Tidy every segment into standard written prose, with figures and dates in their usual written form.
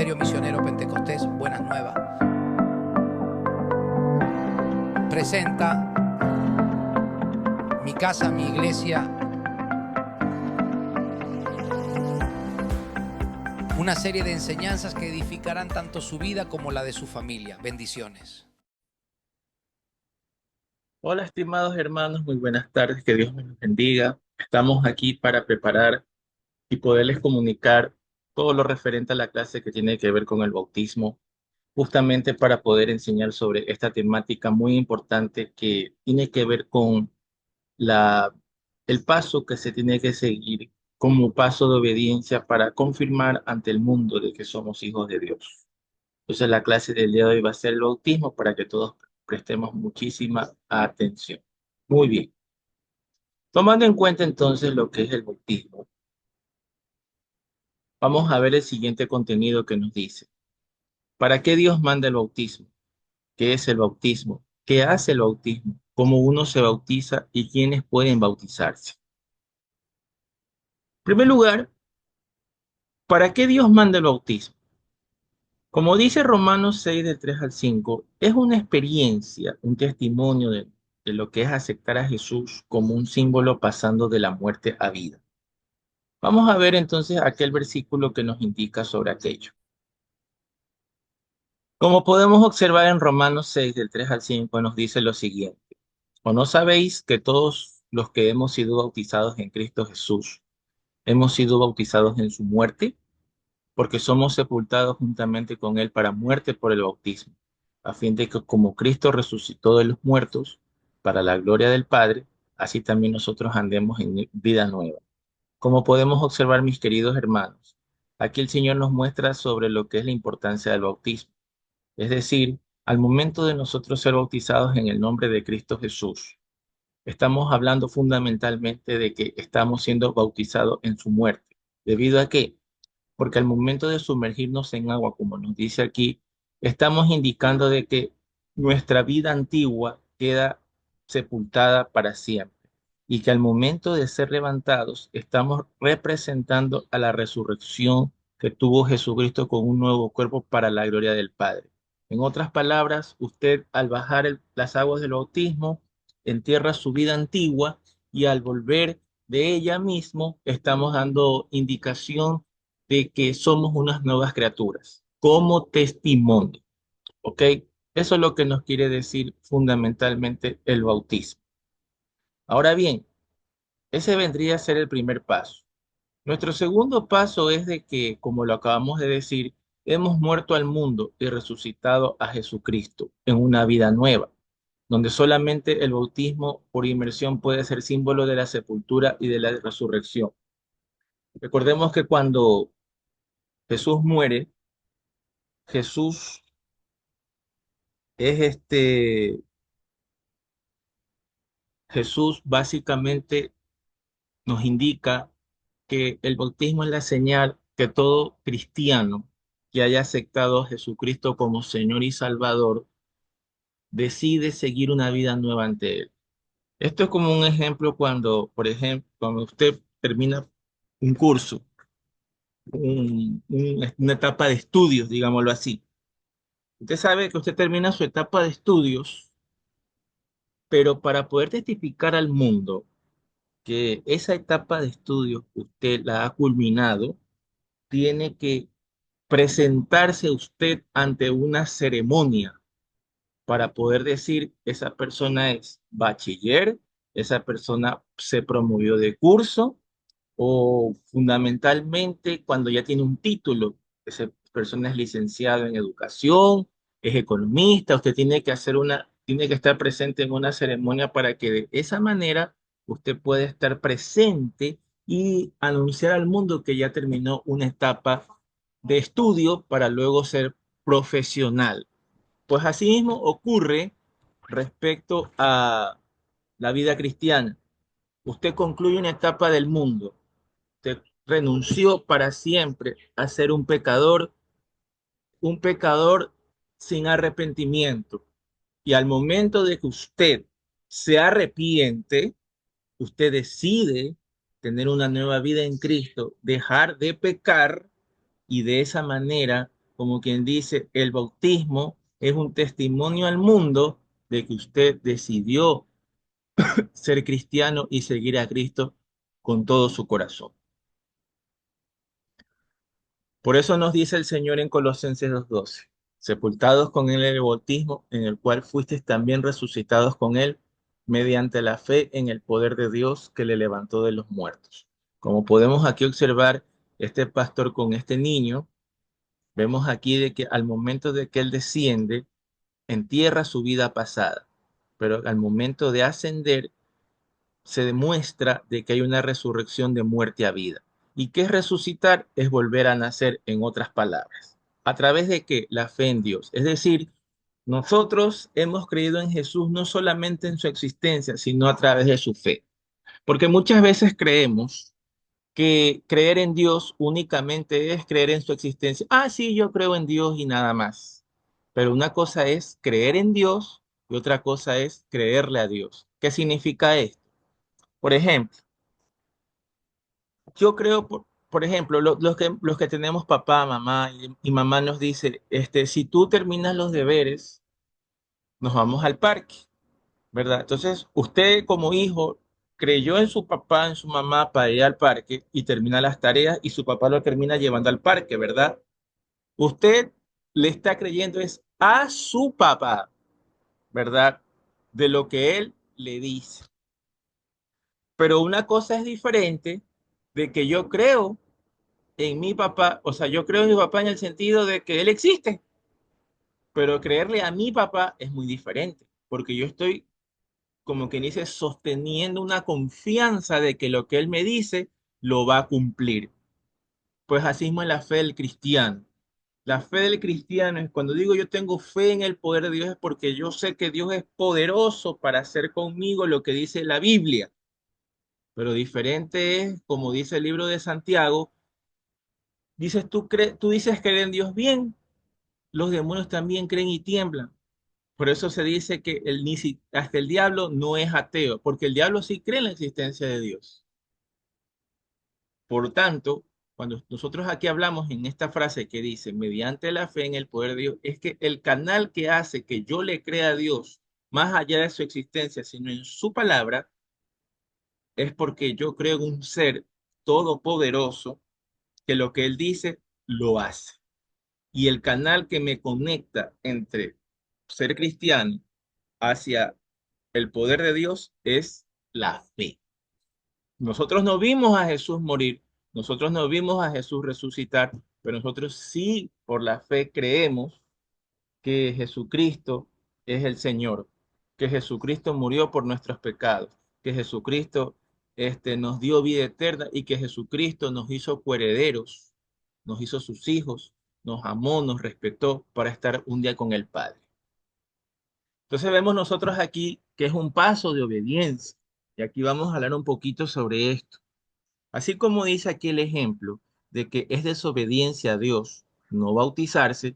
Ministerio Misionero Pentecostés Buenas Nuevas presenta Mi Casa, Mi Iglesia, una serie de enseñanzas que edificarán tanto su vida como la de su familia. Bendiciones. Hola, estimados hermanos, muy buenas tardes, que Dios me los bendiga. Estamos aquí para preparar y poderles comunicar todo lo referente a la clase que tiene que ver con el bautismo, justamente para poder enseñar sobre esta temática muy importante que tiene que ver con la, el paso que se tiene que seguir como paso de obediencia para confirmar ante el mundo de que somos hijos de Dios. Entonces, la clase del día de hoy va a ser el bautismo para que todos prestemos muchísima atención. Muy bien. Tomando en cuenta entonces lo que es el bautismo, vamos a ver el siguiente contenido que nos dice. ¿Para qué Dios manda el bautismo? ¿Qué es el bautismo? ¿Qué hace el bautismo? ¿Cómo uno se bautiza y quiénes pueden bautizarse? En primer lugar, ¿para qué Dios manda el bautismo? Como dice Romanos 6 del 3 al 5, es una experiencia, un testimonio de lo que es aceptar a Jesús como un símbolo pasando de la muerte a vida. Vamos a ver entonces aquel versículo que nos indica sobre aquello. Como podemos observar en Romanos 6 del 3 al 5 nos dice lo siguiente. ¿O no sabéis que todos los que hemos sido bautizados en Cristo Jesús, hemos sido bautizados en su muerte? Porque somos sepultados juntamente con él para muerte por el bautismo, a fin de que como Cristo resucitó de los muertos para la gloria del Padre, así también nosotros andemos en vida nueva. Como podemos observar, mis queridos hermanos, aquí el Señor nos muestra sobre lo que es la importancia del bautismo. Es decir, al momento de nosotros ser bautizados en el nombre de Cristo Jesús, estamos hablando fundamentalmente de que estamos siendo bautizados en su muerte. ¿Debido a qué? Porque al momento de sumergirnos en agua, como nos dice aquí, estamos indicando de que nuestra vida antigua queda sepultada para siempre y que al momento de ser levantados estamos representando a la resurrección que tuvo Jesucristo con un nuevo cuerpo para la gloria del Padre. En otras palabras, usted al bajar las aguas del bautismo entierra su vida antigua y al volver de ella mismo estamos dando indicación de que somos unas nuevas criaturas, como testimonio, ¿ok? Eso es lo que nos quiere decir fundamentalmente el bautismo. Ahora bien, ese vendría a ser el primer paso. Nuestro segundo paso es de que, como lo acabamos de decir, hemos muerto al mundo y resucitado a Jesucristo en una vida nueva, donde solamente el bautismo por inmersión puede ser símbolo de la sepultura y de la resurrección. Recordemos que cuando Jesús muere, Jesús es Jesús básicamente nos indica que el bautismo es la señal que todo cristiano que haya aceptado a Jesucristo como Señor y Salvador decide seguir una vida nueva ante Él. Esto es como un ejemplo cuando, por ejemplo, cuando usted termina un curso, una etapa de estudios, digámoslo así. Usted sabe que usted termina su etapa de estudios, pero para poder testificar al mundo que esa etapa de estudios usted la ha culminado, tiene que presentarse usted ante una ceremonia para poder decir esa persona es bachiller, esa persona se promovió de curso o fundamentalmente cuando ya tiene un título, esa persona es licenciado en educación, es economista, usted tiene que tiene que estar presente en una ceremonia para que de esa manera usted pueda estar presente y anunciar al mundo que ya terminó una etapa de estudio para luego ser profesional. Pues así mismo ocurre respecto a la vida cristiana. Usted concluye una etapa del mundo, usted renunció para siempre a ser un pecador sin arrepentimiento. Y al momento de que usted se arrepiente, usted decide tener una nueva vida en Cristo, dejar de pecar y de esa manera como quien dice, el bautismo es un testimonio al mundo de que usted decidió ser cristiano y seguir a Cristo con todo su corazón. Por eso nos dice el Señor en Colosenses 2:12, sepultados con él en el bautismo, en el cual fuisteis también resucitados con él, mediante la fe en el poder de Dios que le levantó de los muertos. Como podemos aquí observar, este pastor con este niño, vemos aquí de que al momento de que él desciende, entierra su vida pasada, pero al momento de ascender, se demuestra de que hay una resurrección de muerte a vida. ¿Y qué es resucitar? Es volver a nacer, en otras palabras. ¿A través de qué? La fe en Dios. Es decir, nosotros hemos creído en Jesús no solamente en su existencia, sino a través de su fe. Porque muchas veces creemos que creer en Dios únicamente es creer en su existencia. Ah, sí, yo creo en Dios y nada más. Pero una cosa es creer en Dios y otra cosa es creerle a Dios. ¿Qué significa esto? Por ejemplo, yo creo, por ejemplo, los que tenemos papá, mamá y mamá nos dice, si tú terminas los deberes, nos vamos al parque, ¿verdad? Entonces, usted como hijo creyó en su papá, en su mamá para ir al parque y termina las tareas y su papá lo termina llevando al parque, ¿verdad? Usted le está creyendo es a su papá, ¿verdad? De lo que él le dice. Pero una cosa es diferente de que yo creo en mi papá, o sea, yo creo en mi papá en el sentido de que él existe, pero creerle a mi papá es muy diferente, porque yo estoy, como quien dice, sosteniendo una confianza de que lo que él me dice lo va a cumplir. Pues así mismo es la fe del cristiano. La fe del cristiano es cuando digo yo tengo fe en el poder de Dios es porque yo sé que Dios es poderoso para hacer conmigo lo que dice la Biblia. Pero diferente es, como dice el libro de Santiago, dices tú dices creer en Dios bien, los demonios también creen y tiemblan. Por eso se dice que hasta el diablo no es ateo, porque el diablo sí cree en la existencia de Dios. Por tanto, cuando nosotros aquí hablamos en esta frase que dice, mediante la fe en el poder de Dios, es que el canal que hace que yo le crea a Dios, más allá de su existencia, sino en su palabra, es porque yo creo en un ser todopoderoso que lo que él dice, lo hace. Y el canal que me conecta entre ser cristiano hacia el poder de Dios es la fe. Nosotros no vimos a Jesús morir, nosotros no vimos a Jesús resucitar, pero nosotros sí por la fe creemos que Jesucristo es el Señor, que Jesucristo murió por nuestros pecados, que Jesucristo nos dio vida eterna y que Jesucristo nos hizo coherederos, nos hizo sus hijos, nos amó, nos respetó para estar un día con el Padre. Entonces vemos nosotros aquí que es un paso de obediencia. Y aquí vamos a hablar un poquito sobre esto. Así como dice aquí el ejemplo de que es desobediencia a Dios no bautizarse,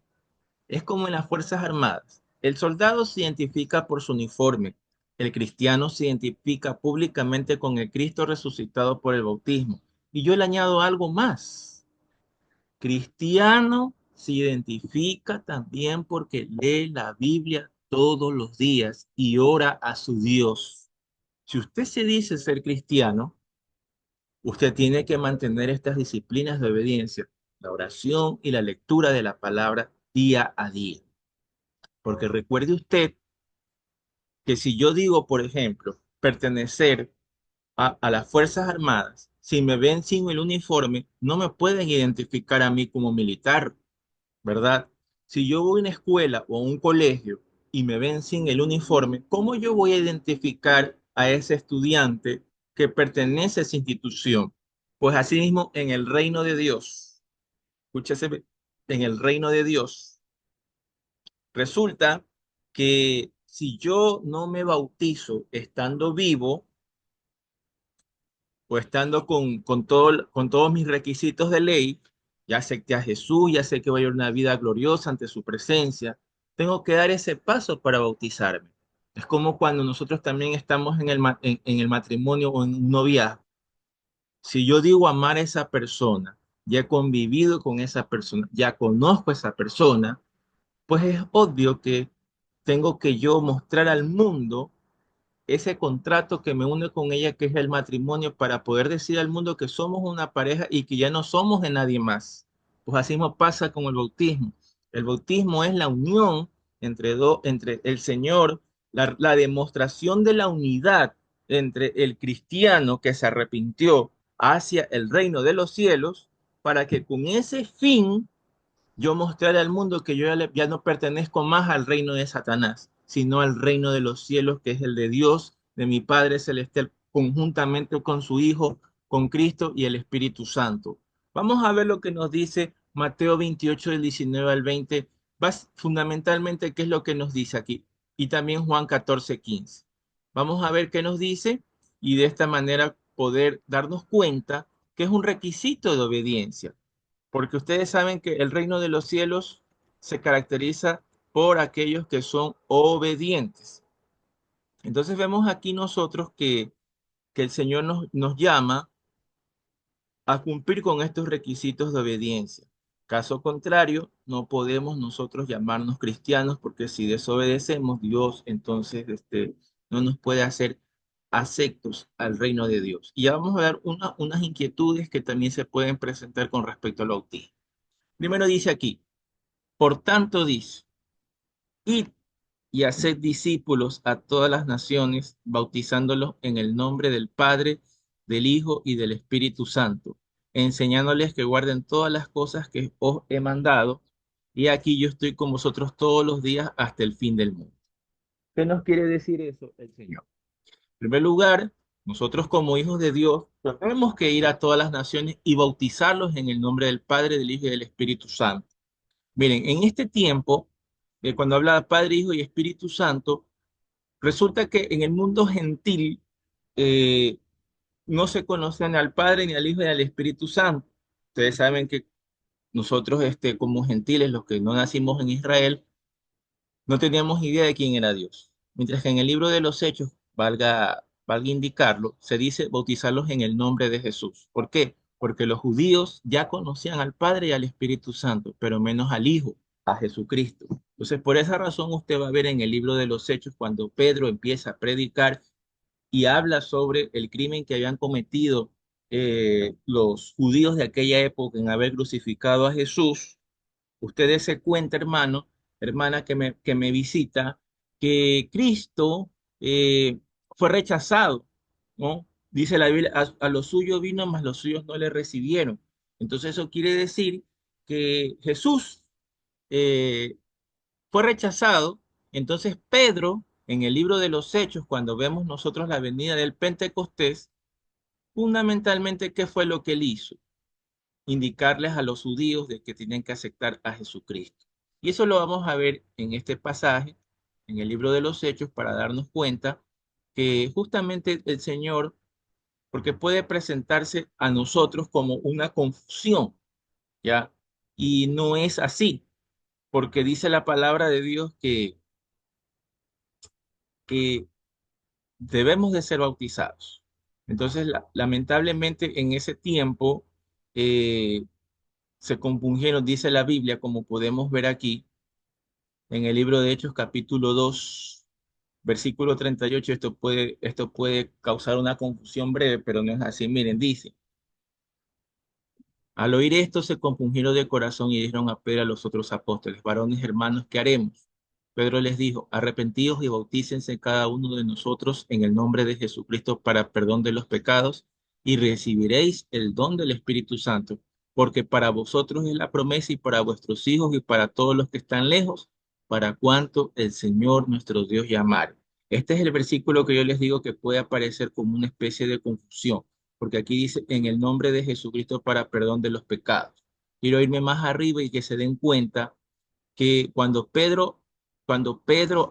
es como en las Fuerzas Armadas. El soldado se identifica por su uniforme. El cristiano se identifica públicamente con el Cristo resucitado por el bautismo. Y yo le añado algo más. Cristiano se identifica también porque lee la Biblia todos los días y ora a su Dios. Si usted se dice ser cristiano, usted tiene que mantener estas disciplinas de obediencia, la oración y la lectura de la palabra día a día. Porque recuerde usted que si yo digo, por ejemplo, pertenecer a las Fuerzas Armadas, si me ven sin el uniforme, no me pueden identificar a mí como militar, ¿verdad? Si yo voy a una escuela o a un colegio y me ven sin el uniforme, ¿cómo yo voy a identificar a ese estudiante que pertenece a esa institución? Pues asimismo, en el reino de Dios, escúchese, en el reino de Dios, resulta que si yo no me bautizo estando vivo o estando con todos mis requisitos de ley, ya acepté a Jesús, ya sé que voy a vivir una vida gloriosa ante su presencia, tengo que dar ese paso para bautizarme. Es como cuando nosotros también estamos en el matrimonio o en un noviazgo. Si yo digo amar a esa persona, ya he convivido con esa persona, ya conozco a esa persona, pues es obvio que tengo que yo mostrar al mundo ese contrato que me une con ella, que es el matrimonio, para poder decir al mundo que somos una pareja y que ya no somos de nadie más. Pues así mismo pasa con el bautismo. El bautismo es la unión entre el Señor, la demostración de la unidad entre el cristiano que se arrepintió hacia el reino de los cielos, para que con ese fin yo mostraré al mundo que yo ya no pertenezco más al reino de Satanás, sino al reino de los cielos, que es el de Dios, de mi Padre Celestial, conjuntamente con su Hijo, con Cristo y el Espíritu Santo. Vamos a ver lo que nos dice Mateo 28, del 19 al 20. Fundamentalmente, ¿qué es lo que nos dice aquí? Y también Juan 14, 15. Vamos a ver qué nos dice y de esta manera poder darnos cuenta que es un requisito de obediencia, porque ustedes saben que el reino de los cielos se caracteriza por aquellos que son obedientes. Entonces vemos aquí nosotros que el Señor nos llama a cumplir con estos requisitos de obediencia. Caso contrario, no podemos nosotros llamarnos cristianos, porque si desobedecemos, Dios entonces no nos puede hacer aceptos al reino de Dios. Y ya vamos a ver unas inquietudes que también se pueden presentar con respecto al bautismo. Primero dice aquí: por tanto dice, id y haced discípulos a todas las naciones, bautizándolos en el nombre del Padre, del Hijo y del Espíritu Santo, enseñándoles que guarden todas las cosas que os he mandado, y aquí yo estoy con vosotros todos los días hasta el fin del mundo. ¿Qué nos quiere decir eso el Señor? En primer lugar, nosotros como hijos de Dios tenemos que ir a todas las naciones y bautizarlos en el nombre del Padre, del Hijo y del Espíritu Santo. Miren, en este tiempo, cuando habla de Padre, Hijo y Espíritu Santo, resulta que en el mundo gentil eh, no se conocen al Padre, ni al Hijo, ni al Espíritu Santo. Ustedes saben que nosotros, como gentiles, los que no nacimos en Israel, no teníamos idea de quién era Dios. Mientras que en el libro de los Hechos, valga indicarlo, se dice bautizarlos en el nombre de Jesús. ¿Por qué? Porque los judíos ya conocían al Padre y al Espíritu Santo, pero menos al Hijo, a Jesucristo. Entonces, por esa razón usted va a ver en el libro de los Hechos, cuando Pedro empieza a predicar y habla sobre el crimen que habían cometido los judíos de aquella época en haber crucificado a Jesús. Usted se cuenta, hermano, hermana que me visita, que Cristo eh, fue rechazado, ¿no? Dice la Biblia, a los suyos vino, mas los suyos no le recibieron. Entonces eso quiere decir que Jesús eh, fue rechazado. Entonces Pedro, en el libro de los Hechos, cuando vemos nosotros la venida del Pentecostés, fundamentalmente, ¿qué fue lo que él hizo? Indicarles a los judíos de que tienen que aceptar a Jesucristo. Y eso lo vamos a ver en este pasaje, en el libro de los Hechos, para darnos cuenta que justamente el Señor, porque puede presentarse a nosotros como una confusión, ¿ya? Y no es así, porque dice la palabra de Dios que debemos de ser bautizados. Entonces, lamentablemente en ese tiempo, eh, se compungieron, dice la Biblia, como podemos ver aquí en el libro de Hechos, capítulo 2, versículo 38. Esto puede causar una confusión breve, pero no es así. Miren, dice: al oír esto se compungieron de corazón y dijeron a Pedro y a los otros apóstoles: varones hermanos, ¿qué haremos? Pedro les dijo: arrepentíos y bautícense cada uno de nosotros en el nombre de Jesucristo para perdón de los pecados, y recibiréis el don del Espíritu Santo, porque para vosotros es la promesa, y para vuestros hijos y para todos los que están lejos, para cuanto el Señor nuestro Dios llamare. Este es el versículo que yo les digo que puede aparecer como una especie de confusión, porque aquí dice en el nombre de Jesucristo para perdón de los pecados. Quiero irme más arriba y que se den cuenta que cuando Pedro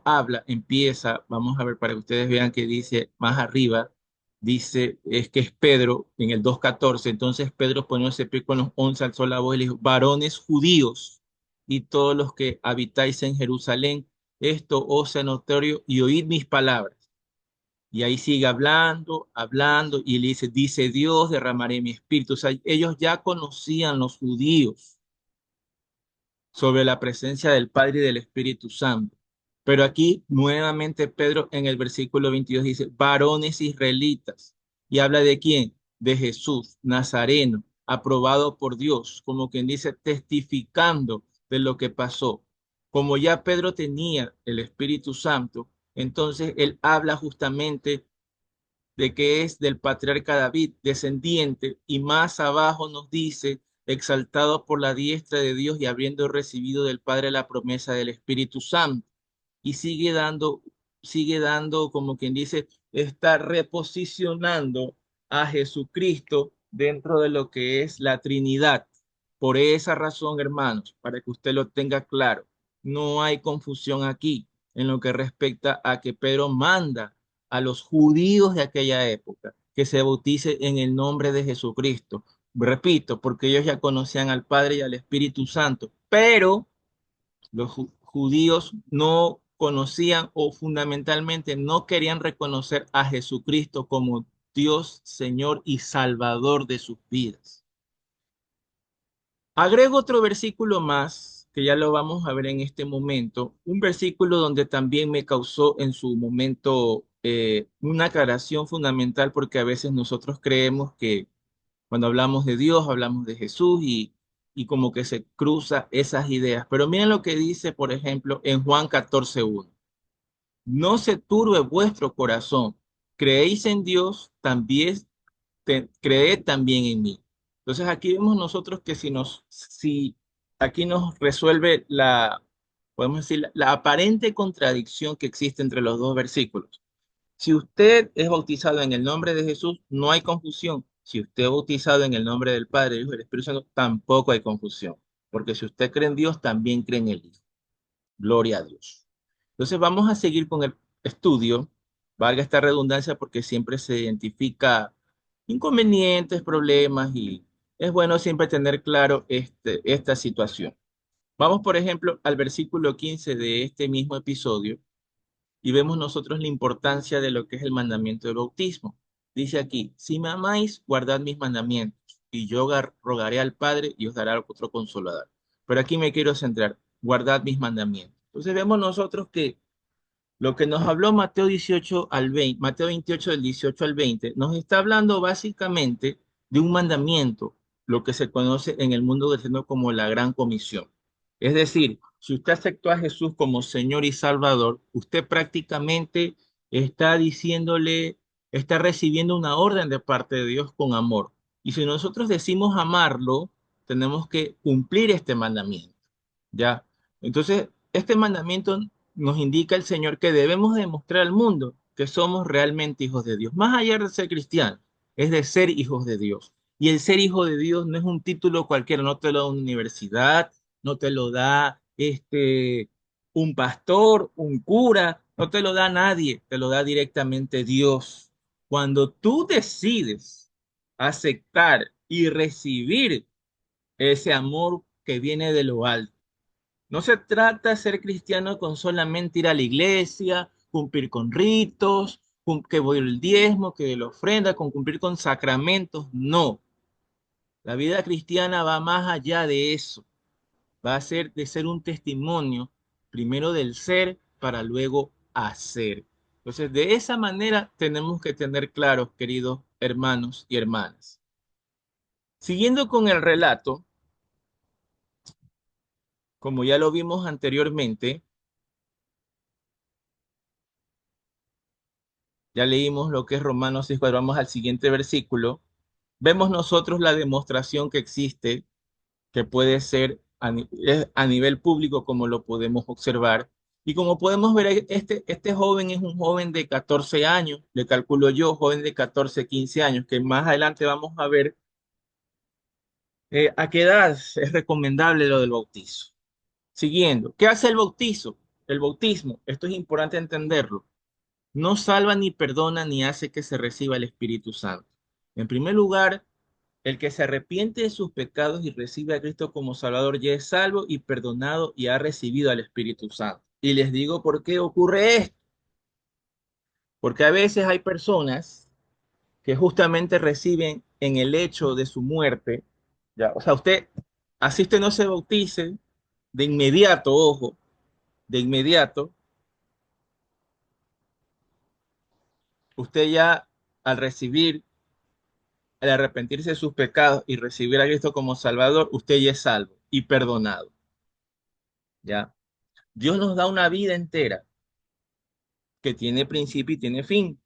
habla, empieza, vamos a ver para que ustedes vean que dice más arriba, dice, es que es Pedro en el 2:14. Entonces Pedro poniéndose pie con los 11, alzó la voz y le dijo: varones judíos y todos los que habitáis en Jerusalén, esto os sea notorio y oíd mis palabras. Y ahí sigue hablando, hablando, y le dice Dios, derramaré mi espíritu. O sea, ellos ya conocían los judíos sobre la presencia del Padre y del Espíritu Santo. Pero aquí nuevamente Pedro en el versículo 22 dice, varones israelitas. ¿Y habla de quién? De Jesús, Nazareno, aprobado por Dios, como quien dice, testificando de lo que pasó. Como ya Pedro tenía el Espíritu Santo, entonces él habla justamente de que es del patriarca David, descendiente, y más abajo nos dice, exaltado por la diestra de Dios y habiendo recibido del Padre la promesa del Espíritu Santo. Y sigue dando, como quien dice, está reposicionando a Jesucristo dentro de lo que es la Trinidad. Por esa razón, hermanos, para que usted lo tenga claro, no hay confusión aquí en lo que respecta a que Pedro manda a los judíos de aquella época que se bautice en el nombre de Jesucristo. Repito, porque ellos ya conocían al Padre y al Espíritu Santo, pero los judíos no conocían o fundamentalmente no querían reconocer a Jesucristo como Dios, Señor y Salvador de sus vidas. Agrego otro versículo más, que ya lo vamos a ver en este momento, un versículo donde también me causó en su momento una aclaración fundamental, porque a veces nosotros creemos que cuando hablamos de Dios, hablamos de Jesús y como que se cruza esas ideas. Pero miren lo que dice, por ejemplo, en Juan 14:1. No se turbe vuestro corazón. Creéis en Dios, también creed también en mí. Entonces aquí vemos nosotros que si aquí nos resuelve podemos decir, la aparente contradicción que existe entre los dos versículos. Si usted es bautizado en el nombre de Jesús, no hay confusión. Si usted es bautizado en el nombre del Padre, Hijo y del Espíritu Santo, tampoco hay confusión. Porque si usted cree en Dios, también cree en el Hijo. Gloria a Dios. Entonces vamos a seguir con el estudio. Valga esta redundancia porque siempre se identifica inconvenientes, problemas y es bueno siempre tener claro esta situación. Vamos, por ejemplo, al versículo 15 de este mismo episodio y vemos nosotros la importancia de lo que es el mandamiento del bautismo. Dice aquí, si me amáis, guardad mis mandamientos, y yo rogaré al Padre y os dará otro consolador. Pero aquí me quiero centrar, guardad mis mandamientos. Entonces vemos nosotros que lo que nos habló Mateo 18 al 20, Mateo 28 del 18 al 20, nos está hablando básicamente de un mandamiento, lo que se conoce en el mundo del Señor como la Gran Comisión. Es decir, si usted aceptó a Jesús como Señor y Salvador, usted prácticamente está diciéndole, está recibiendo una orden de parte de Dios con amor. Y si nosotros decimos amarlo, tenemos que cumplir este mandamiento. ¿Ya? Entonces, este mandamiento nos indica el Señor que debemos demostrar al mundo que somos realmente hijos de Dios, más allá de ser cristianos, es de ser hijos de Dios. Y el ser hijo de Dios no es un título cualquiera, no te lo da una universidad, no te lo da un pastor, un cura, no te lo da nadie, te lo da directamente Dios. Cuando tú decides aceptar y recibir ese amor que viene de lo alto, no se trata de ser cristiano con solamente ir a la iglesia, cumplir con ritos, que voy el diezmo, que la ofrenda, con cumplir con sacramentos. No, la vida cristiana va más allá de eso. Va a ser de ser un testimonio, primero del ser para luego hacer. Entonces, de esa manera tenemos que tener claros, queridos hermanos y hermanas. Siguiendo con el relato, como ya lo vimos anteriormente, ya leímos lo que es Romanos 6, cuando vamos al siguiente versículo, vemos nosotros la demostración que existe, que puede ser a nivel público, como lo podemos observar. Y como podemos ver, este joven es un joven de 14 años, le calculo yo, joven de 14, 15 años, que más adelante vamos a ver a qué edad es recomendable lo del bautizo. Siguiendo, ¿qué hace el bautizo? El bautismo, esto es importante entenderlo, no salva ni perdona ni hace que se reciba el Espíritu Santo. En primer lugar, el que se arrepiente de sus pecados y recibe a Cristo como Salvador ya es salvo y perdonado y ha recibido al Espíritu Santo. Y les digo por qué ocurre esto. Porque a veces hay personas que justamente reciben en el hecho de su muerte, ya, o sea, usted, así usted no se bautice, de inmediato, ojo, de inmediato, usted ya al recibir, al arrepentirse de sus pecados y recibir a Cristo como Salvador, usted ya es salvo y perdonado, ya. Dios nos da una vida entera que tiene principio y tiene fin.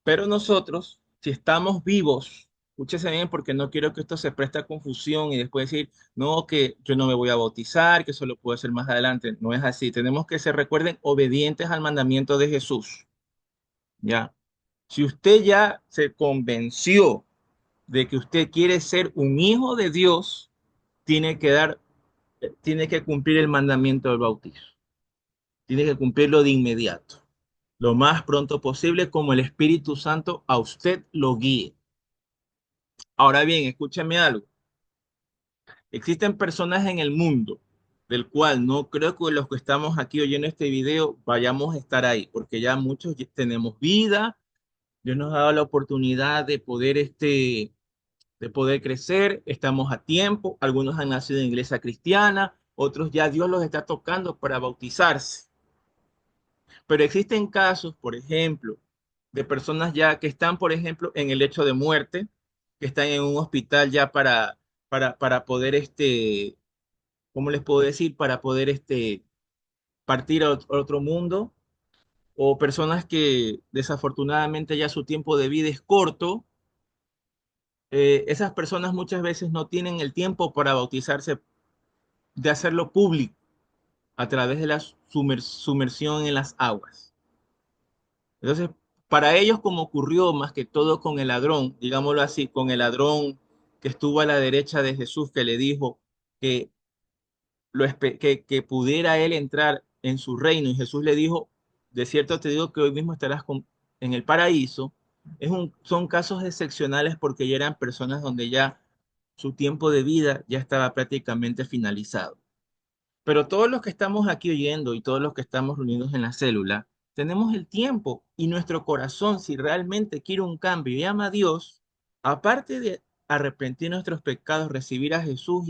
Pero nosotros, si estamos vivos, escúchese bien porque no quiero que esto se preste a confusión y después decir, no, que yo no me voy a bautizar, que eso lo puedo hacer más adelante. No es así. Tenemos que ser, recuerden, obedientes al mandamiento de Jesús. ¿Ya? Si usted ya se convenció de que usted quiere ser un hijo de Dios, tiene que cumplir el mandamiento del bautismo. Tiene que cumplirlo de inmediato, lo más pronto posible, como el Espíritu Santo a usted lo guíe. Ahora bien, escúchame algo. Existen personas en el mundo del cual no creo que los que estamos aquí oyendo este video vayamos a estar ahí, porque ya muchos ya tenemos vida, Dios nos ha dado la oportunidad de poder crecer, estamos a tiempo, algunos han nacido en iglesia cristiana, otros ya Dios los está tocando para bautizarse. Pero existen casos, por ejemplo, de personas ya que están, por ejemplo, en el lecho de muerte, que están en un hospital ya para poder, ¿cómo les puedo decir? Para poder partir a otro mundo, o personas que desafortunadamente ya su tiempo de vida es corto. Esas personas muchas veces no tienen el tiempo para bautizarse, de hacerlo público a través de la sumersión en las aguas. Entonces, para ellos, como ocurrió más que todo con el ladrón, digámoslo así, con el ladrón que estuvo a la derecha de Jesús, que le dijo que, que pudiera él entrar en su reino, y Jesús le dijo, de cierto te digo que hoy mismo estarás en el paraíso. Son casos excepcionales porque ya eran personas donde ya su tiempo de vida ya estaba prácticamente finalizado. Pero todos los que estamos aquí oyendo y todos los que estamos reunidos en la célula, tenemos el tiempo y nuestro corazón, si realmente quiere un cambio y ama a Dios, aparte de arrepentir nuestros pecados, recibir a Jesús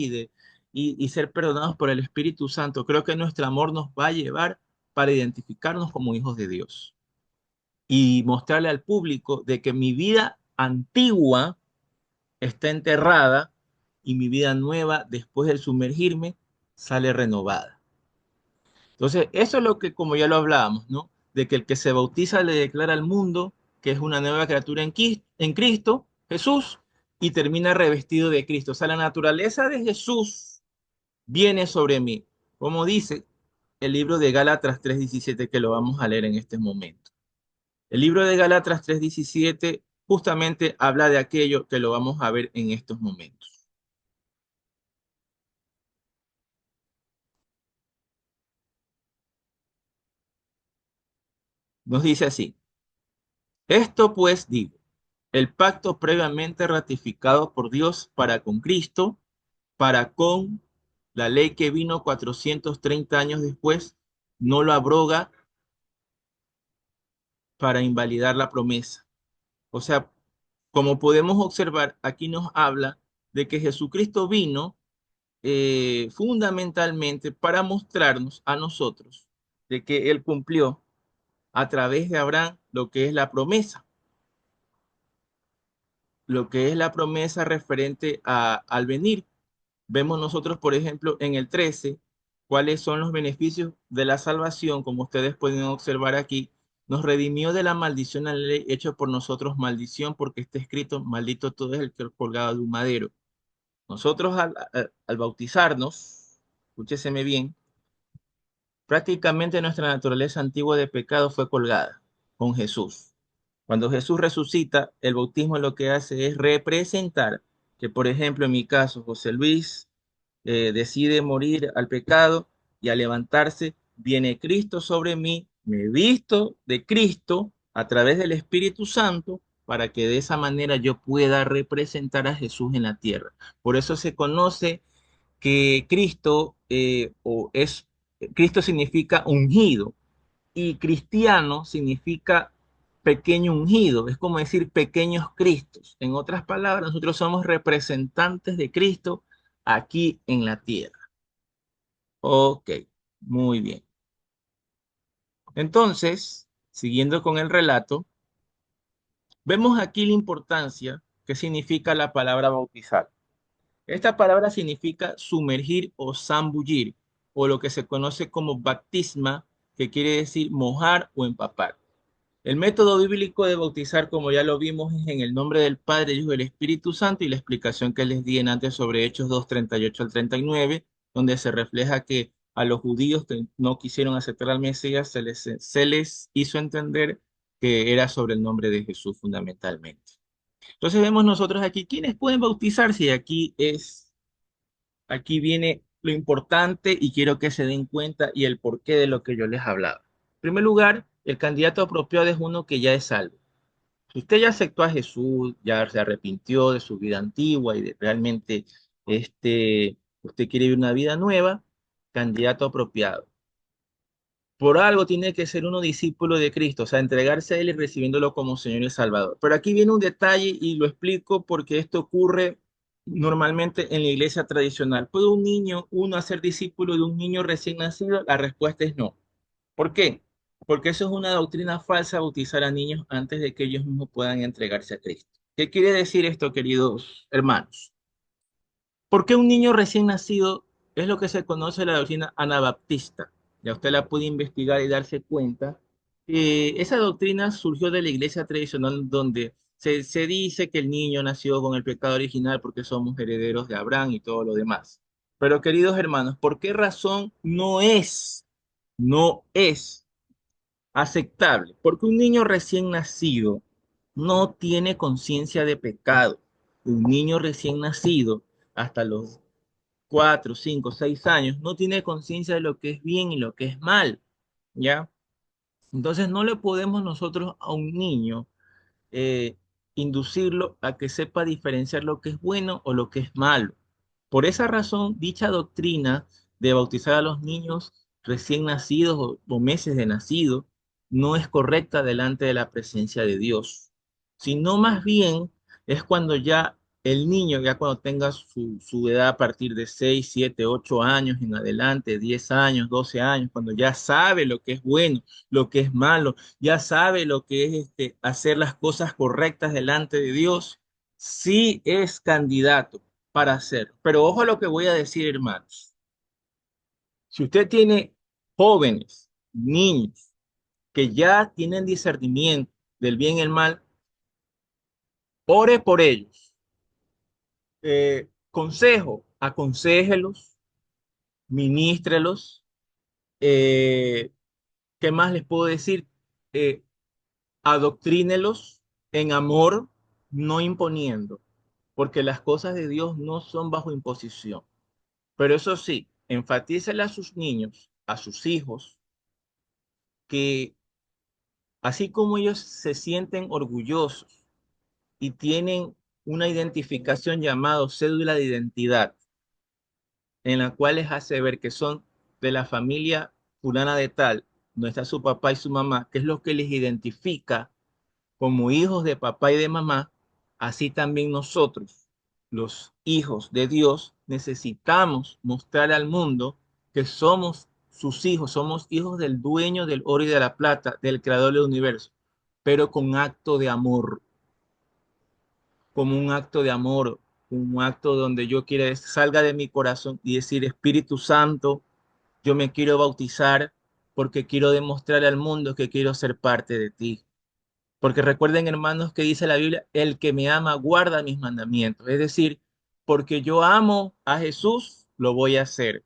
y ser perdonados por el Espíritu Santo, creo que nuestro amor nos va a llevar para identificarnos como hijos de Dios y mostrarle al público de que mi vida antigua está enterrada y mi vida nueva, después de sumergirme, sale renovada. Entonces, eso es lo que, como ya lo hablábamos, ¿no? De que el que se bautiza le declara al mundo que es una nueva criatura en Cristo, Jesús, y termina revestido de Cristo. O sea, la naturaleza de Jesús viene sobre mí, como dice el libro de Gálatas 3:17, que lo vamos a leer en este momento. El libro de Gálatas 3:17 justamente habla de aquello que lo vamos a ver en estos momentos. Nos dice así: esto pues digo, el pacto previamente ratificado por Dios para con Cristo, para con la ley que vino 430 años después, no lo abroga para invalidar la promesa. O sea, como podemos observar, aquí nos habla de que Jesucristo vino fundamentalmente para mostrarnos a nosotros de que Él cumplió a través de Abraham lo que es la promesa, lo que es la promesa referente al venir. Vemos nosotros, por ejemplo, en el 13, cuáles son los beneficios de la salvación, como ustedes pueden observar aquí. Nos redimió de la maldición a la ley, hecho por nosotros maldición, porque está escrito, maldito todo es el que es colgado de un madero. Nosotros al bautizarnos, escúcheseme bien, prácticamente nuestra naturaleza antigua de pecado fue colgada con Jesús. Cuando Jesús resucita, el bautismo lo que hace es representar que, por ejemplo, en mi caso, José Luis decide morir al pecado y al levantarse, viene Cristo sobre mí, me visto de Cristo a través del Espíritu Santo para que de esa manera yo pueda representar a Jesús en la tierra. Por eso se conoce que Cristo significa ungido y cristiano significa pequeño ungido, es como decir pequeños Cristos. En otras palabras, nosotros somos representantes de Cristo aquí en la tierra. Ok, muy bien. Entonces, siguiendo con el relato, vemos aquí la importancia que significa la palabra bautizar. Esta palabra significa sumergir o zambullir, o lo que se conoce como baptisma, que quiere decir mojar o empapar. El método bíblico de bautizar, como ya lo vimos, es en el nombre del Padre, Hijo y del Espíritu Santo, y la explicación que les di en antes sobre Hechos 2:38 al 39, donde se refleja que a los judíos que no quisieron aceptar al Mesías se les hizo entender que era sobre el nombre de Jesús fundamentalmente. Entonces vemos nosotros aquí quiénes pueden bautizarse, y aquí viene lo importante y quiero que se den cuenta y el porqué de lo que yo les hablaba. En primer lugar, el candidato apropiado es uno que ya es salvo. Si usted ya aceptó a Jesús, ya se arrepintió de su vida antigua y realmente usted quiere vivir una vida nueva, candidato apropiado. Por algo tiene que ser uno discípulo de Cristo, o sea, entregarse a Él y recibiéndolo como Señor y Salvador. Pero aquí viene un detalle y lo explico porque esto ocurre normalmente en la iglesia tradicional. ¿Puede un niño, uno, hacer discípulo de un niño recién nacido? La respuesta es no. ¿Por qué? Porque eso es una doctrina falsa, bautizar a niños antes de que ellos mismos puedan entregarse a Cristo. ¿Qué quiere decir esto, queridos hermanos? Porque un niño recién nacido es lo que se conoce la doctrina anabaptista. Ya usted la puede investigar y darse cuenta. Esa doctrina surgió de la iglesia tradicional donde se dice que el niño nació con el pecado original porque somos herederos de Abraham y todo lo demás. Pero queridos hermanos, ¿por qué razón no es aceptable? Porque un niño recién nacido no tiene conciencia de pecado. Un niño recién nacido hasta los 4, 5, 6 años, no tiene conciencia de lo que es bien y lo que es mal, ¿ya? Entonces no le podemos nosotros a un niño eh, inducirlo a que sepa diferenciar lo que es bueno o lo que es malo. Por esa razón, dicha doctrina de bautizar a los niños recién nacidos o meses de nacido no es correcta delante de la presencia de Dios, sino más bien es cuando ya el niño, ya cuando tenga su edad a partir de 6, 7, 8 años en adelante, 10 años, 12 años, cuando ya sabe lo que es bueno, lo que es malo, ya sabe lo que es hacer las cosas correctas delante de Dios, sí es candidato para hacer. Pero ojo a lo que voy a decir, hermanos. Si usted tiene jóvenes, niños, que ya tienen discernimiento del bien y el mal, ore por ellos. Consejo, aconséjelos, ministrelos. Eh, ¿Qué más les puedo decir? Eh, Adoctrínelos en amor, no imponiendo, porque las cosas de Dios no son bajo imposición. Pero eso sí, enfatícele a sus niños, a sus hijos, que así como ellos se sienten orgullosos y tienen una identificación llamada cédula de identidad, en la cual les hace ver que son de la familia fulana de tal, donde está su papá y su mamá, que es lo que les identifica como hijos de papá y de mamá, así también nosotros, los hijos de Dios, necesitamos mostrar al mundo que somos sus hijos, somos hijos del dueño del oro y de la plata, del creador del universo, pero con acto de amor, como un acto de amor, un acto donde yo quiera salga de mi corazón y decir, Espíritu Santo, yo me quiero bautizar porque quiero demostrar al mundo que quiero ser parte de ti. Porque recuerden, hermanos, que dice la Biblia, el que me ama guarda mis mandamientos. Es decir, porque yo amo a Jesús, lo voy a hacer,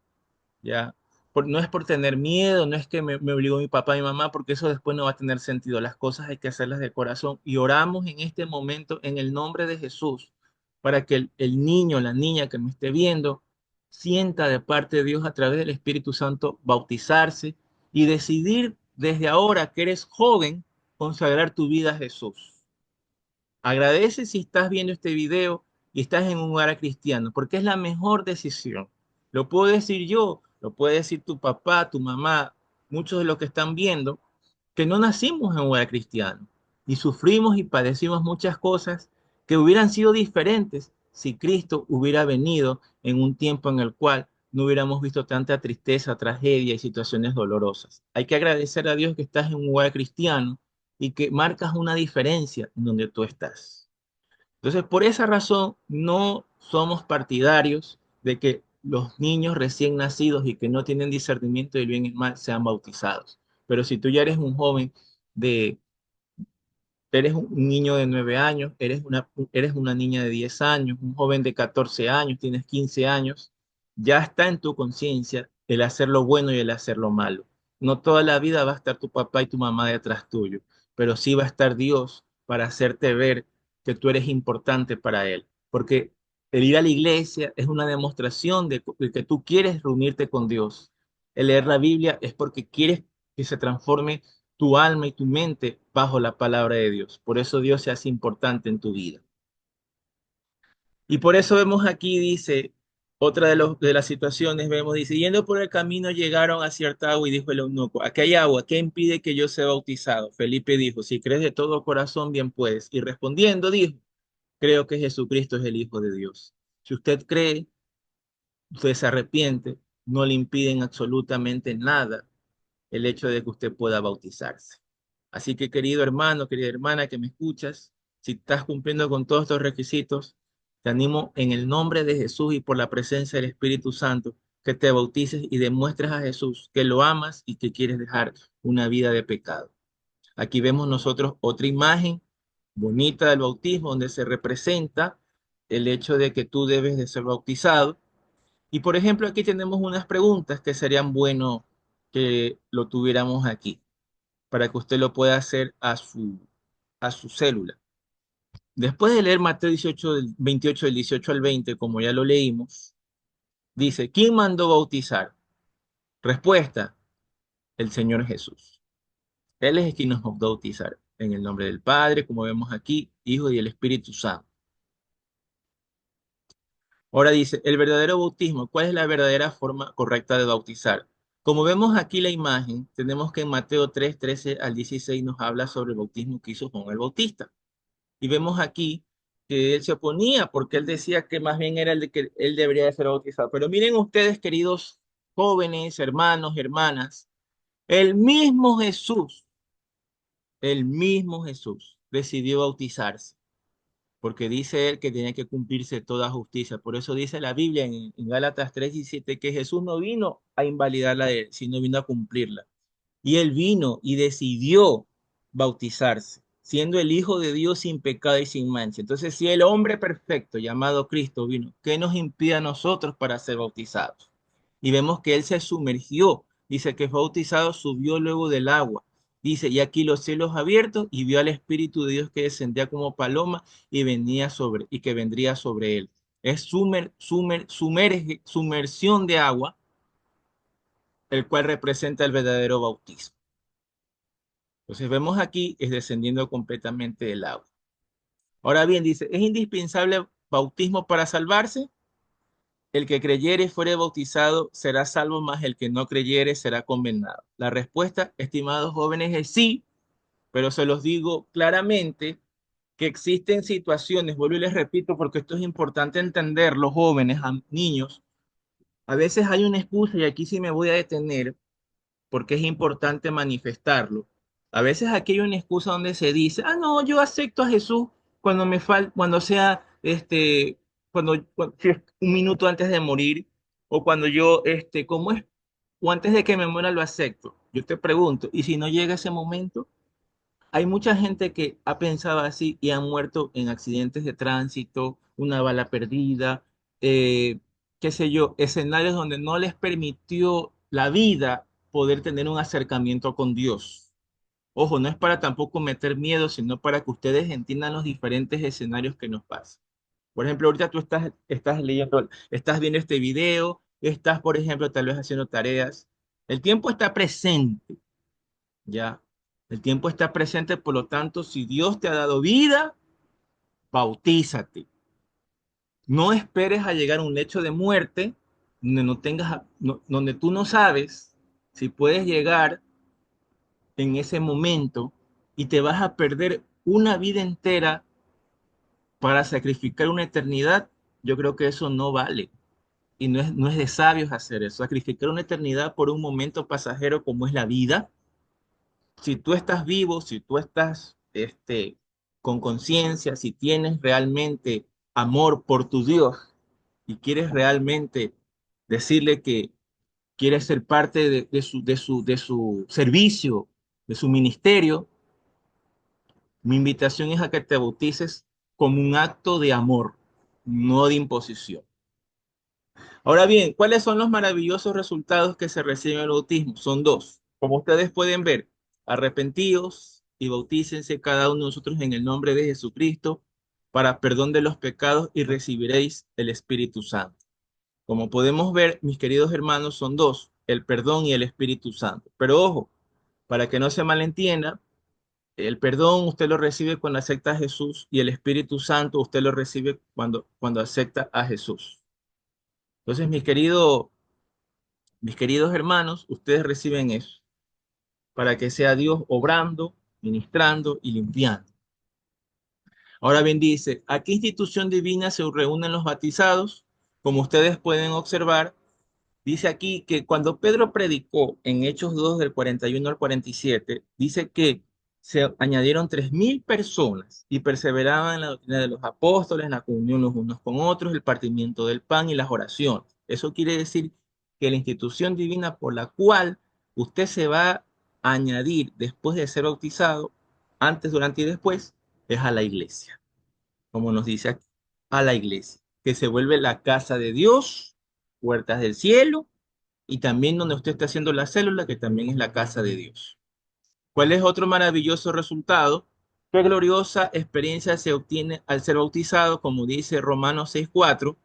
¿ya? No es por tener miedo, no es que me obligó mi papá y mi mamá, porque eso después no va a tener sentido. Las cosas hay que hacerlas de corazón. Y oramos en este momento en el nombre de Jesús, para que el niño, la niña que me esté viendo, sienta de parte de Dios a través del Espíritu Santo bautizarse y decidir desde ahora que eres joven, consagrar tu vida a Jesús. Agradece si estás viendo este video y estás en un hogar cristiano, porque es la mejor decisión. Lo puedo decir yo, lo puede decir tu papá, tu mamá, muchos de los que están viendo, que no nacimos en un hogar cristiano. y sufrimos y padecimos muchas cosas que hubieran sido diferentes si Cristo hubiera venido en un tiempo en el cual no hubiéramos visto tanta tristeza, tragedia y situaciones dolorosas. Hay que agradecer a Dios que estás en un lugar cristiano y que marcas una diferencia en donde tú estás. Entonces, por esa razón, no somos partidarios de que los niños recién nacidos y que no tienen discernimiento del bien y el mal sean bautizados. Pero si tú ya eres un joven de eres un niño de 9 años, eres una niña de 10 años, un joven de 14 años, tienes 15 años, ya está en tu conciencia el hacer lo bueno y el hacer lo malo. No toda la vida va a estar tu papá y tu mamá detrás tuyo, pero sí va a estar Dios para hacerte ver que tú eres importante para Él. Porque el ir a la iglesia es una demostración de que tú quieres reunirte con Dios. El leer la Biblia es porque quieres que se transforme tu alma y tu mente bajo la palabra de Dios. Por eso Dios se hace importante en tu vida. Y por eso vemos aquí, dice, otra de las situaciones, vemos, dice, yendo por el camino llegaron a cierta agua y dijo el eunuco, aquí hay agua, ¿qué impide que yo sea bautizado? Felipe dijo, si crees de todo corazón, bien puedes. Y respondiendo, dijo, creo que Jesucristo es el Hijo de Dios. Si usted cree, usted se arrepiente, no le impiden absolutamente nada el hecho de que usted pueda bautizarse. Así que, querido hermano, querida hermana que me escuchas, si estás cumpliendo con todos estos requisitos, te animo en el nombre de Jesús y por la presencia del Espíritu Santo que te bautices y demuestres a Jesús que lo amas y que quieres dejar una vida de pecado. Aquí vemos nosotros otra imagen bonita del bautismo donde se representa el hecho de que tú debes de ser bautizado. Y por ejemplo, aquí tenemos unas preguntas que serían bueno que lo tuviéramos aquí para que usted lo pueda hacer a su célula. Después de leer Mateo 18, 28 del 18 al 20, como ya lo leímos, dice, ¿quién mandó bautizar? Respuesta, el Señor Jesús. Él es quien nos va a bautizar en el nombre del Padre, como vemos aquí, Hijo y el Espíritu Santo. Ahora dice, el verdadero bautismo, ¿cuál es la verdadera forma correcta de bautizar? Como vemos aquí la imagen, tenemos que en Mateo 3, 13 al 16 nos habla sobre el bautismo que hizo Juan el Bautista. Y vemos aquí que él se oponía porque él decía que más bien era el de que él debería de ser bautizado. Pero miren ustedes, queridos jóvenes, hermanos, hermanas, el mismo Jesús, el mismo Jesús decidió bautizarse porque dice él que tenía que cumplirse toda justicia. Por eso dice la Biblia en Gálatas 3:17 que Jesús no vino a invalidar la ley, sino vino a cumplirla. Y él vino y decidió bautizarse, siendo el Hijo de Dios sin pecado y sin mancha. Entonces, si el hombre perfecto llamado Cristo vino, ¿qué nos impide a nosotros para ser bautizados? Y vemos que él se sumergió, dice que fue bautizado, subió luego del agua. Dice, y aquí los cielos abiertos y vio al Espíritu de Dios que descendía como paloma y venía sobre, y que vendría sobre él. Es sumersión de agua, el cual representa el verdadero bautismo. Entonces vemos aquí es descendiendo completamente del agua. Ahora bien, dice, ¿es indispensable bautismo para salvarse? El que creyere y fuere bautizado será salvo, mas el que no creyere será condenado. La respuesta, estimados jóvenes, es sí, pero se los digo claramente que existen situaciones, vuelvo y les repito, porque esto es importante entender, los jóvenes, niños, a veces hay una excusa y aquí sí me voy a detener porque es importante manifestarlo. A veces aquí hay una excusa donde se dice, ah, no, yo acepto a Jesús cuando me falta, cuando sea, si es un minuto antes de morir, o cuando yo, ¿cómo es? O antes de que me muera lo acepto. Yo te pregunto, ¿y si no llega ese momento? Hay mucha gente que ha pensado así y han muerto en accidentes de tránsito, una bala perdida, qué sé yo, escenarios donde no les permitió la vida poder tener un acercamiento con Dios. Ojo, no es para tampoco meter miedo, sino para que ustedes entiendan los diferentes escenarios que nos pasan. Por ejemplo, ahorita tú estás leyendo, estás viendo este video, estás, por ejemplo, tal vez haciendo tareas. El tiempo está presente. Ya, el tiempo está presente, por lo tanto, si Dios te ha dado vida, bautízate. No esperes a llegar a un lecho de muerte donde no tengas, donde tú no sabes si puedes llegar en ese momento y te vas a perder una vida entera para sacrificar una eternidad, yo creo que eso no vale. Y no es de sabios hacer eso. Sacrificar una eternidad por un momento pasajero como es la vida. Si tú estás vivo, si tú estás con conciencia, si tienes realmente amor por tu Dios y quieres realmente decirle que quieres ser parte de su servicio, de su ministerio, mi invitación es a que te bautices como un acto de amor, no de imposición. Ahora bien, ¿cuáles son los maravillosos resultados que se reciben en el bautismo? Son dos. Como ustedes pueden ver, arrepentíos y bautícense cada uno de nosotros en el nombre de Jesucristo para perdón de los pecados y recibiréis el Espíritu Santo. Como podemos ver, mis queridos hermanos, son dos, el perdón y el Espíritu Santo. Pero ojo, para que no se malentienda, el perdón usted lo recibe cuando acepta a Jesús y el Espíritu Santo usted lo recibe cuando acepta a Jesús. Entonces, mis queridos hermanos, ustedes reciben eso para que sea Dios obrando, ministrando y limpiando. Ahora bien, dice, ¿a qué institución divina se reúnen los bautizados? Como ustedes pueden observar, dice aquí que cuando Pedro predicó en Hechos 2 del 41 al 47, dice que se añadieron 3.000 personas y perseveraban en la doctrina de los apóstoles, en la comunión los unos con otros, el partimiento del pan y las oraciones. Eso quiere decir que la institución divina por la cual usted se va a añadir después de ser bautizado, antes, durante y después, es a la iglesia, como nos dice aquí, a la iglesia, que se vuelve la casa de Dios, puertas del cielo y también donde usted está haciendo la célula, que también es la casa de Dios. ¿Cuál es otro maravilloso resultado? Qué gloriosa experiencia se obtiene al ser bautizado, como dice Romanos 6:4,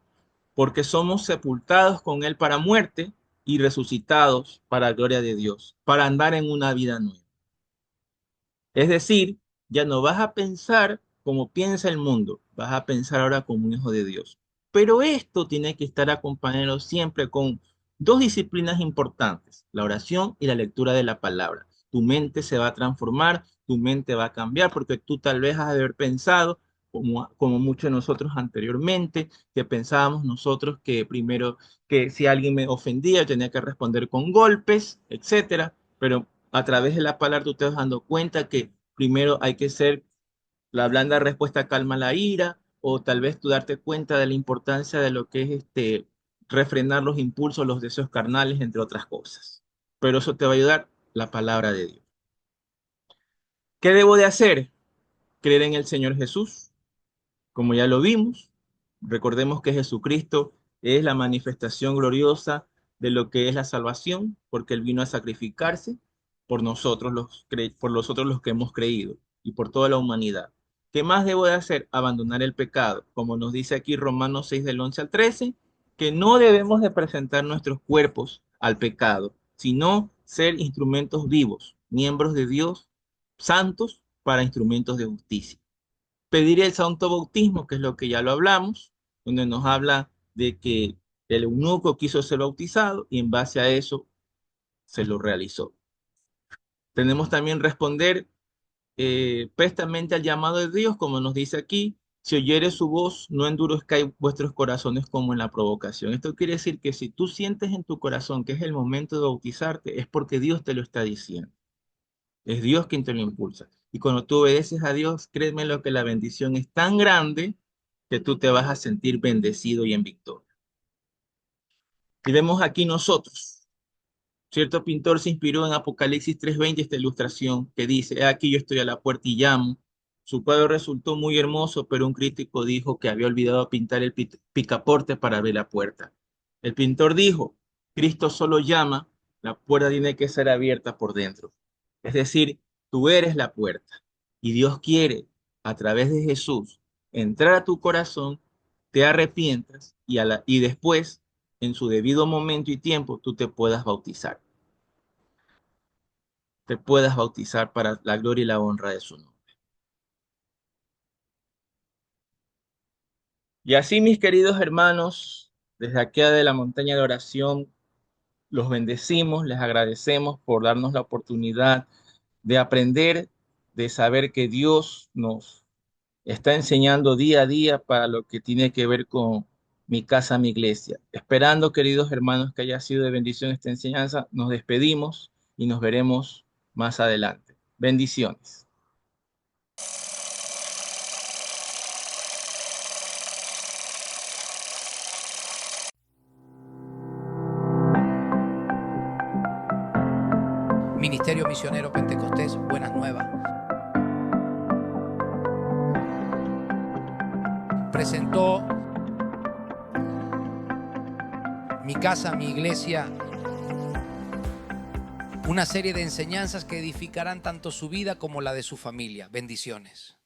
porque somos sepultados con Él para muerte y resucitados para gloria de Dios, para andar en una vida nueva. Es decir, ya no vas a pensar como piensa el mundo, vas a pensar ahora como un hijo de Dios. Pero esto tiene que estar acompañado siempre con dos disciplinas importantes, la oración y la lectura de la palabra. Tu mente se va a transformar, tu mente va a cambiar, porque tú tal vez has de haber pensado, como muchos de nosotros anteriormente, que pensábamos nosotros que primero, que si alguien me ofendía, yo tenía que responder con golpes, etcétera. Pero a través de la palabra tú te vas dando cuenta que primero hay que ser la blanda respuesta calma la ira, o tal vez tú darte cuenta de la importancia de lo que es refrenar los impulsos, los deseos carnales, entre otras cosas. Pero eso te va a ayudar la palabra de Dios. ¿Qué debo de hacer? Creer en el Señor Jesús, como ya lo vimos. Recordemos que Jesucristo es la manifestación gloriosa de lo que es la salvación, porque Él vino a sacrificarse por nosotros por nosotros los que hemos creído y por toda la humanidad. ¿Qué más debo de hacer? Abandonar el pecado, como nos dice aquí Romanos 6 del 11 al 13, que no debemos de presentar nuestros cuerpos al pecado, sino ser instrumentos vivos, miembros de Dios, santos para instrumentos de justicia. Pedir el santo bautismo, que es lo que ya lo hablamos, donde nos habla de que el eunuco quiso ser bautizado y en base a eso se lo realizó. Tenemos también responder prestamente al llamado de Dios, como nos dice aquí, si oyere su voz, no endurezcáis vuestros corazones como en la provocación. Esto quiere decir que si tú sientes en tu corazón que es el momento de bautizarte, es porque Dios te lo está diciendo. Es Dios quien te lo impulsa. Y cuando tú obedeces a Dios, créeme lo que la bendición es tan grande que tú te vas a sentir bendecido y en victoria. Y vemos aquí nosotros, cierto pintor se inspiró en Apocalipsis 3:20 esta ilustración que dice, "He aquí yo estoy a la puerta y llamo". Su cuadro resultó muy hermoso, pero un crítico dijo que había olvidado pintar el picaporte para abrir la puerta. El pintor dijo, Cristo solo llama, la puerta tiene que ser abierta por dentro. Es decir, tú eres la puerta y Dios quiere, a través de Jesús, entrar a tu corazón, te arrepientas y después, en su debido momento y tiempo, tú te puedas bautizar para la gloria y la honra de su nombre. Y así, mis queridos hermanos, desde aquí de la montaña de oración, los bendecimos, les agradecemos por darnos la oportunidad de aprender de saber que Dios nos está enseñando día a día para lo que tiene que ver con mi casa, mi iglesia. Esperando, queridos hermanos, que haya sido de bendición esta enseñanza, nos despedimos y nos veremos más adelante. Bendiciones. Ministerio Misionero Pentecostés, Buenas Nuevas, presentó Mi casa, mi iglesia, una serie de enseñanzas que edificarán tanto su vida como la de su familia. Bendiciones.